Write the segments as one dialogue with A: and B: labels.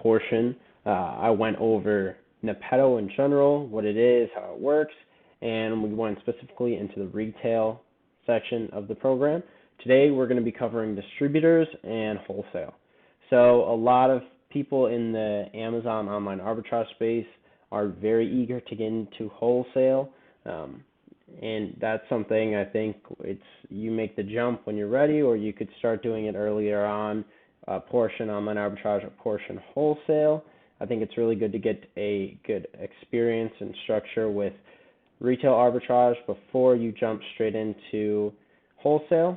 A: portion, I went over Nepeto in general, what it is, how it works, and we went specifically into the retail section of the program. Today we're going to be covering distributors and wholesale. So a lot of people in the Amazon online arbitrage space are very eager to get into wholesale, and that's something I think you make the jump when you're ready, or you could start doing it earlier on, a portion online arbitrage, a portion wholesale. I think it's really good to get a good experience and structure with retail arbitrage before you jump straight into wholesale.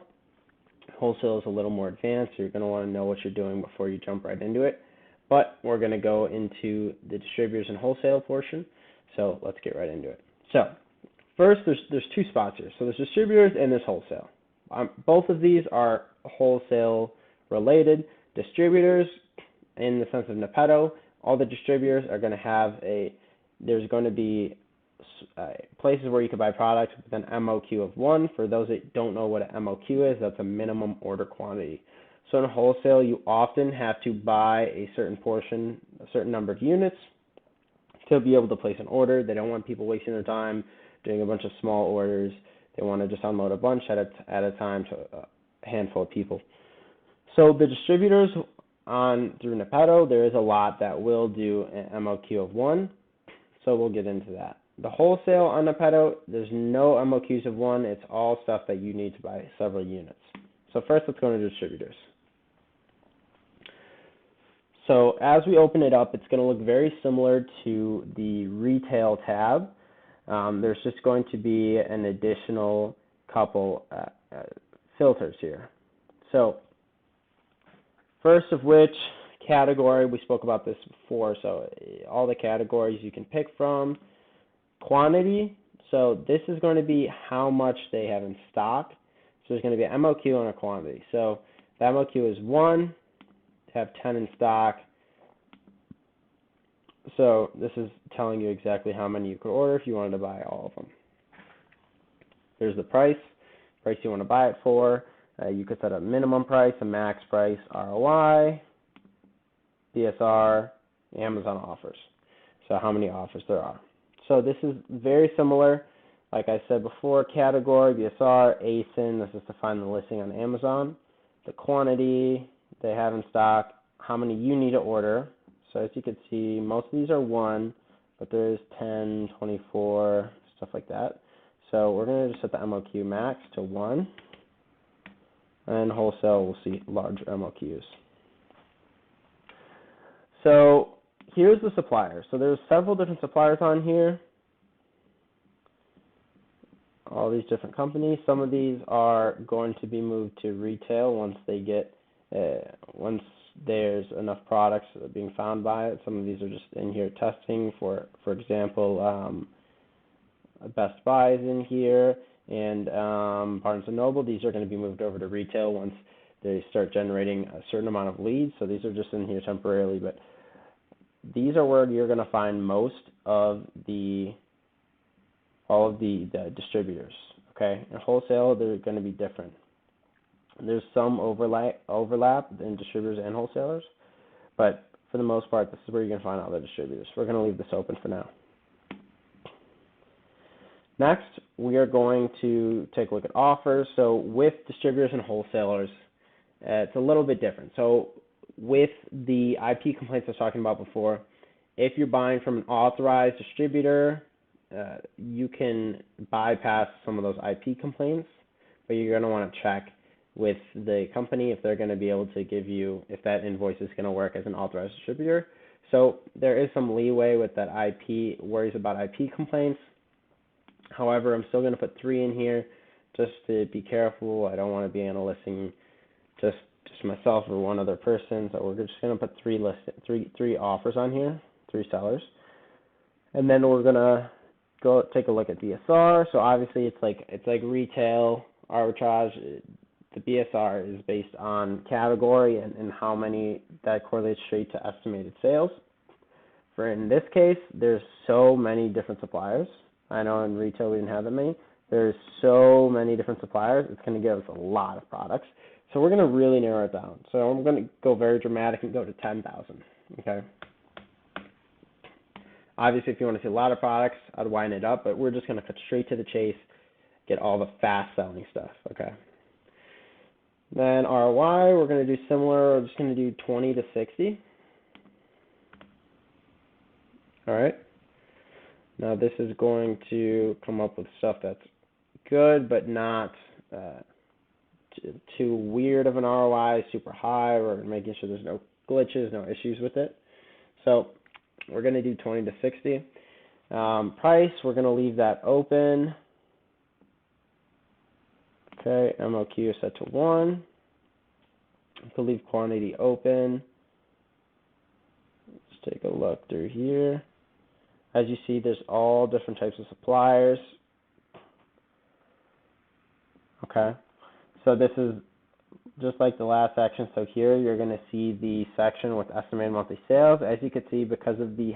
A: Wholesale is a little more advanced, so you're going to want to know what you're doing before you jump right into it. But we're going to go into the distributors and wholesale portion, so let's get right into it. So first, there's two spots here. So there's distributors and there's wholesale. Both of these are wholesale related. Distributors, in the sense of Nepeto, all the distributors are going to have there's going to be places where you can buy products with an MOQ of 1. For those that don't know what an MOQ is, that's a minimum order quantity. So in wholesale, you often have to buy a certain portion, a certain number of units to be able to place an order. They don't want people wasting their time doing a bunch of small orders. They want to just unload a bunch at a time to a handful of people. So the distributors through Nepeto, there is a lot that will do an MOQ of 1, so we'll get into that. The wholesale on Nepeto, there's no MOQs of 1. It's all stuff that you need to buy several units. So first, let's go into distributors. So as we open it up, it's going to look very similar to the retail tab. There's just going to be an additional couple filters here. So first of which, category, we spoke about this before, so all the categories you can pick from. Quantity, so this is going to be how much they have in stock. So there's going to be an MOQ and a quantity. So the MOQ is 1, have 10 in stock. So this is telling you exactly how many you could order if you wanted to buy all of them. There's the price you want to buy it for. You could set a minimum price, a max price, ROI, BSR, Amazon offers. So how many offers there are. So this is very similar. Like I said before, category, BSR, ASIN, this is to find the listing on Amazon. The quantity they have in stock, how many you need to order. So as you can see, most of these are 1, but there's 10, 24, stuff like that. So we're going to just set the MOQ max to 1. And wholesale, we'll see larger MOQs. So here's the suppliers. So there's several different suppliers on here. All these different companies. Some of these are going to be moved to retail once once there's enough products being found by it. Some of these are just in here testing. For example, Best Buy is in here, and Barnes & Noble. These are going to be moved over to retail once they start generating a certain amount of leads. So these are just in here temporarily, but these are where you're going to find most of all of the distributors. Okay, in wholesale, they're going to be different. There's some overlap in distributors and wholesalers, but for the most part, this is where you're going to find all the distributors. We're going to leave this open for now. Next, we are going to take a look at offers. So with distributors and wholesalers, it's a little bit different. So with the IP complaints I was talking about before, if you're buying from an authorized distributor, you can bypass some of those IP complaints, but you're going to want to check with the company if they're going to be able to give you, if that invoice is going to work as an authorized distributor. So there is some leeway with that IP, worries about IP complaints. However, I'm still going to put 3 in here just to be careful. I don't want to be analyzing just myself or one other person. So we're just going to put 3 offers on here, 3 sellers. And then we're going to go take a look at BSR. So obviously it's like retail arbitrage. The BSR is based on category and how many that correlates straight to estimated sales. For in this case, there's so many different suppliers. I know in retail we didn't have that many. There's so many different suppliers. It's going to give us a lot of products. So we're going to really narrow it down. So I'm going to go very dramatic and go to 10,000. Okay. Obviously, if you want to see a lot of products, I'd wind it up, but we're just going to cut straight to the chase, get all the fast selling stuff. Okay. Then ROI, we're going to do similar. We're just going to do 20 to 60. All right. Now this is going to come up with stuff that's good, but not too weird of an ROI, super high. We're making sure there's no glitches, no issues with it. So we're going to do 20 to 60. Price, we're going to leave that open. Okay, MOQ is set to 1. We can leave quantity open. Let's take a look through here. As you see, there's all different types of suppliers. Okay, so this is just like the last section. So here you're going to see the section with estimated monthly sales. As you can see, because of the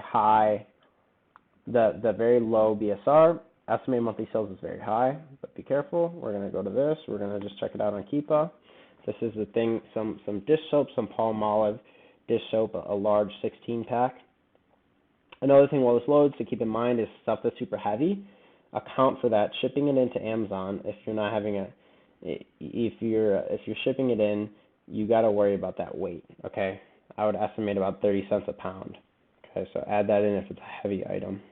A: very low BSR, estimated monthly sales is very high, but be careful. We're going to go to this. We're going to just check it out on Keepa. This is the thing, some dish soap, some Palmolive dish soap, a large 16-pack. Another thing while this loads to keep in mind is stuff that's super heavy. Account for that. Shipping it into Amazon, if you're not having if you're shipping it in, you got to worry about that weight. Okay, I would estimate about 30 cents a pound. Okay, so add that in if it's a heavy item,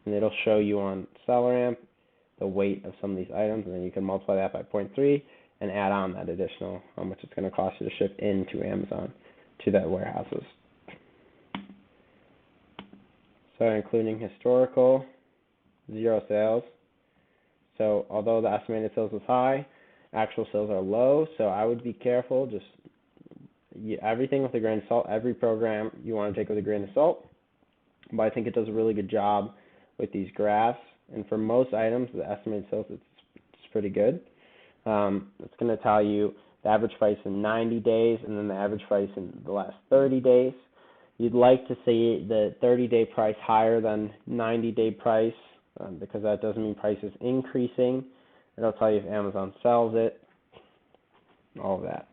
A: and it'll show you on SellerAmp the weight of some of these items, and then you can multiply that by 0.3 and add on that additional how much it's going to cost you to ship into Amazon to that warehouses. So including historical, 0 sales. So although the estimated sales is high, actual sales are low. So I would be careful. Just everything with a grain of salt. Every program you want to take with a grain of salt. But I think it does a really good job with these graphs. And for most items, the estimated sales it's pretty good. It's going to tell you the average price in 90 days and then the average price in the last 30 days. You'd like to see the 30-day price higher than 90-day price because that doesn't mean price is increasing. It'll tell you if Amazon sells it, all of that.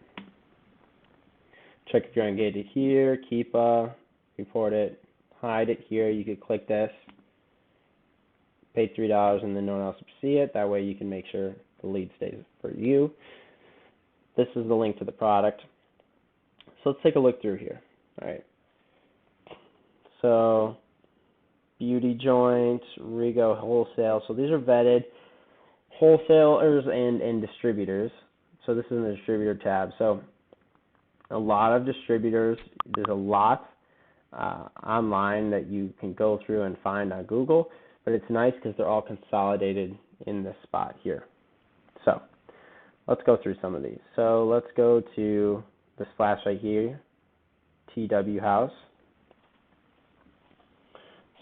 A: Check if you're engaged here, Keepa, report it, hide it here. You could click this, pay $3 and then no one else will see it. That way you can make sure the lead stays for you. This is the link to the product. So let's take a look through here. All right. So beauty joint, Rigo wholesale. So these are vetted wholesalers and distributors. So this is in the distributor tab. So a lot of distributors, there's a lot online that you can go through and find on Google, but it's nice because they're all consolidated in this spot here. So let's go through some of these. So let's go to this flash right here, TW House.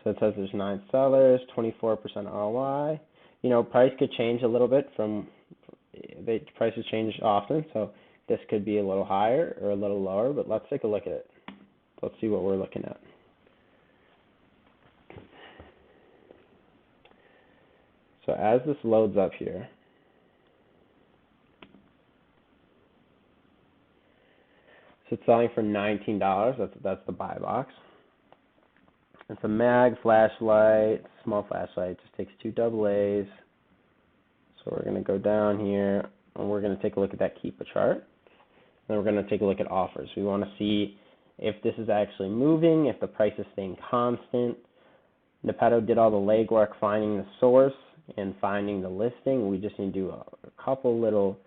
A: So it says there's 9 sellers, 24% ROI. You know, price could change a little bit the prices change often, so this could be a little higher or a little lower, but let's take a look at it. Let's see what we're looking at. So as this loads up here, so it's selling for $19. That's the buy box. It's a mag flashlight, small flashlight. Just takes 2 AA's. So we're going to go down here and we're going to take a look at that Keepa chart. Then we're going to take a look at offers. We want to see if this is actually moving, if the price is staying constant. Nepeto did all the legwork finding the source and finding the listing. We just need to do a couple little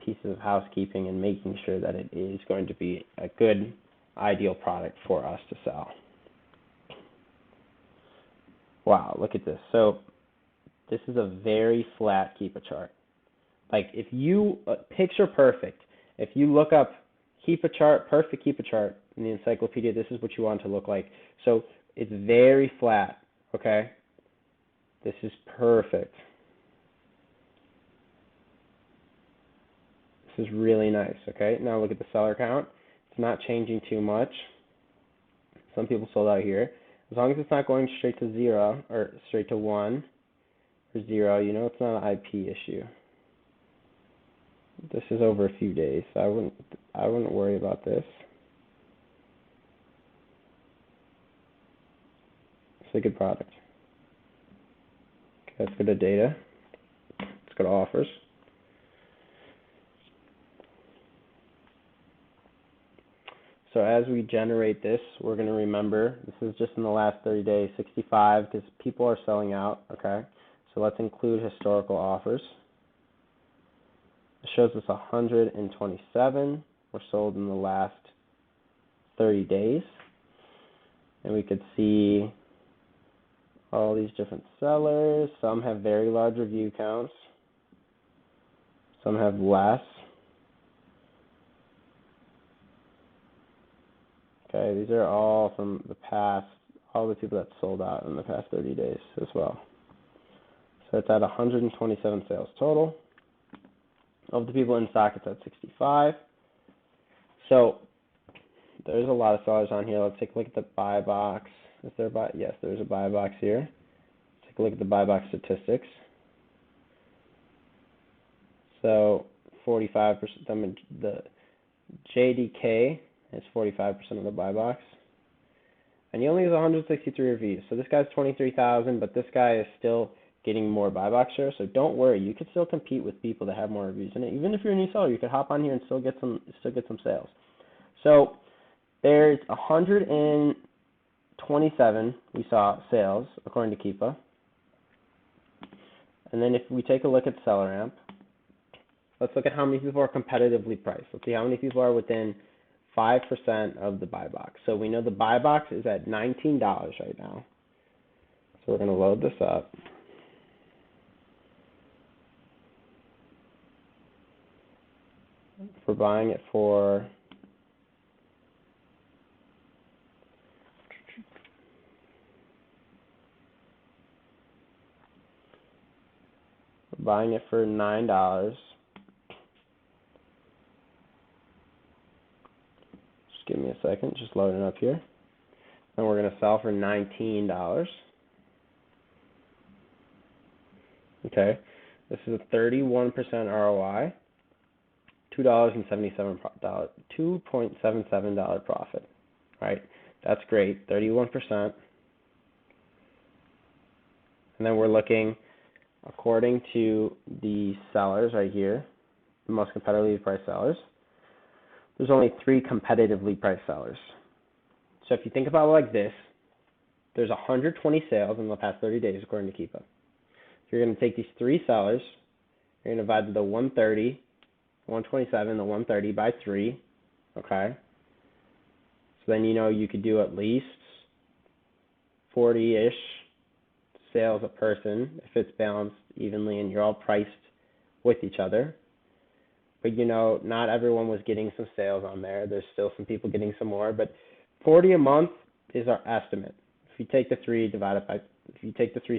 A: pieces of housekeeping and making sure that it is going to be a good, ideal product for us to sell. Wow, look at this. So this is a very flat Keepa chart. Like if you, picture perfect, if you look up Keepa chart, perfect Keepa chart in the encyclopedia, this is what you want it to look like. So it's very flat, okay? This is perfect. This is really nice, okay? Now look at the seller count. It's not changing too much. Some people sold out here. As long as it's not going straight to 0 or straight to 1 or 0, you know it's not an IP issue. This is over a few days, so I wouldn't worry about this. It's a good product. Okay, let's go to data. Let's go to offers. So as we generate this, we're going to remember this is just in the last 30 days, 65, because people are selling out, okay? So let's include historical offers. It shows us 127 were sold in the last 30 days. And we could see all these different sellers. Some have very large review counts. Some have less. Okay, these are all from the past, all the people that sold out in the past 30 days as well. So it's at 127 sales total. Of the people in stock, it's at 65. So there's a lot of sellers on here. Let's take a look at the buy box. Is there a buy? Yes, there's a buy box here. Take a look at the buy box statistics. So 45%, the JDK is 45% of the buy box. And he only has 163 reviews. So this guy's 23,000, but this guy is still getting more buy box share. So don't worry, you can still compete with people that have more reviews. And even if you're a new seller, you could hop on here and still get some sales. So there's 127 we saw sales according to Keepa. And then if we take a look at SellerAmp, let's look at how many people are competitively priced. Let's see how many people are within 5% of the buy box. So we know the buy box is at $19 right now. So we're going to load this up. We're buying it for $9. Just give me a second, just loading up here. And we're going to sell for $19. Okay, this is a 31% ROI, $2.77 profit. Right, that's great, 31%. And then we're looking, according to the sellers right here, the most competitively priced sellers, there's only 3 competitively priced sellers. So if you think about it like this, there's 120 sales in the past 30 days according to Keepa. You're going to take these 3 sellers, you're going to divide the 130, 127, the 130 by 3, okay? So then you know you could do at least 40-ish sales a person if it's balanced evenly and you're all priced with each other. But you know, not everyone was getting some sales on there. There's still some people getting some more, but 40 a month is our estimate. If you take the 3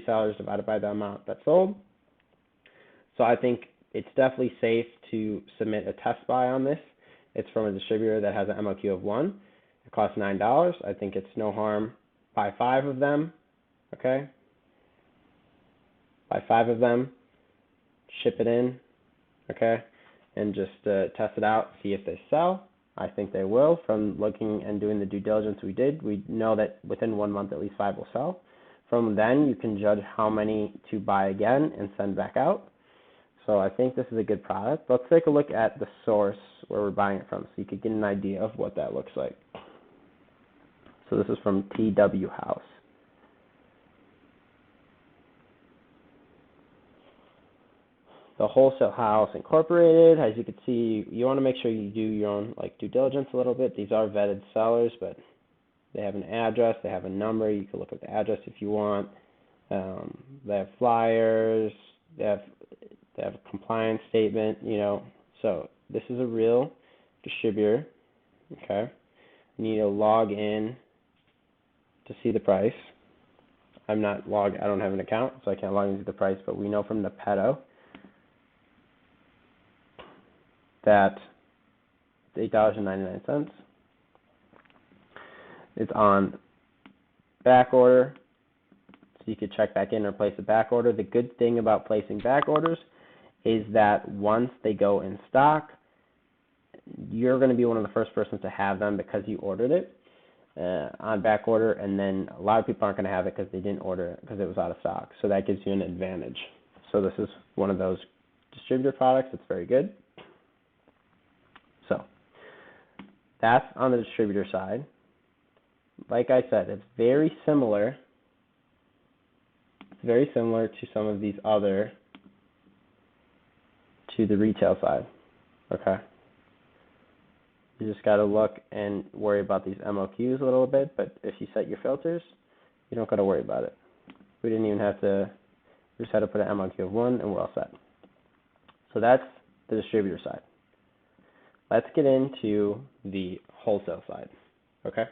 A: sellers divided by the amount that sold. So I think it's definitely safe to submit a test buy on this. It's from a distributor that has an MOQ of 1. It costs $9. I think it's no harm. Buy 5 of them, okay? Buy 5 of them, ship it in, okay? And just test it out, see if they sell. I think they will. From looking and doing the due diligence we did, we know that within 1 month at least 5 will sell. From then, you can judge how many to buy again and send back out. So I think this is a good product. Let's take a look at the source where we're buying it from so you could get an idea of what that looks like. So this is from TW House. The Wholesale House Incorporated. As you can see, you want to make sure you do your own due diligence a little bit. These are vetted sellers, but they have an address, they have a number. You can look at the address if you want. They have flyers. They have a compliance statement. So this is a real distributor. Okay, you need to log in to see the price. I don't have an account, so I can't log into the price. But we know from Nepeto that it's $8.99. It's on back order, so you could check back in or place a back order. The good thing about placing back orders is that once they go in stock, you're going to be one of the first persons to have them because you ordered it. on back order, and then a lot of people aren't going to have it because they didn't order it because it was out of stock. So that gives you an advantage. So this is one of those distributor products that's very good. So that's on the distributor side. Like I said, it's very similar. It's very similar to some of these other, to the retail side. Okay. You just got to look and worry about these MOQs a little bit, but if you set your filters, you don't got to worry about it. We didn't even have to, we just had to put an MOQ of 1 and we're all set. So that's the distributor side. Let's get into the wholesale side, okay?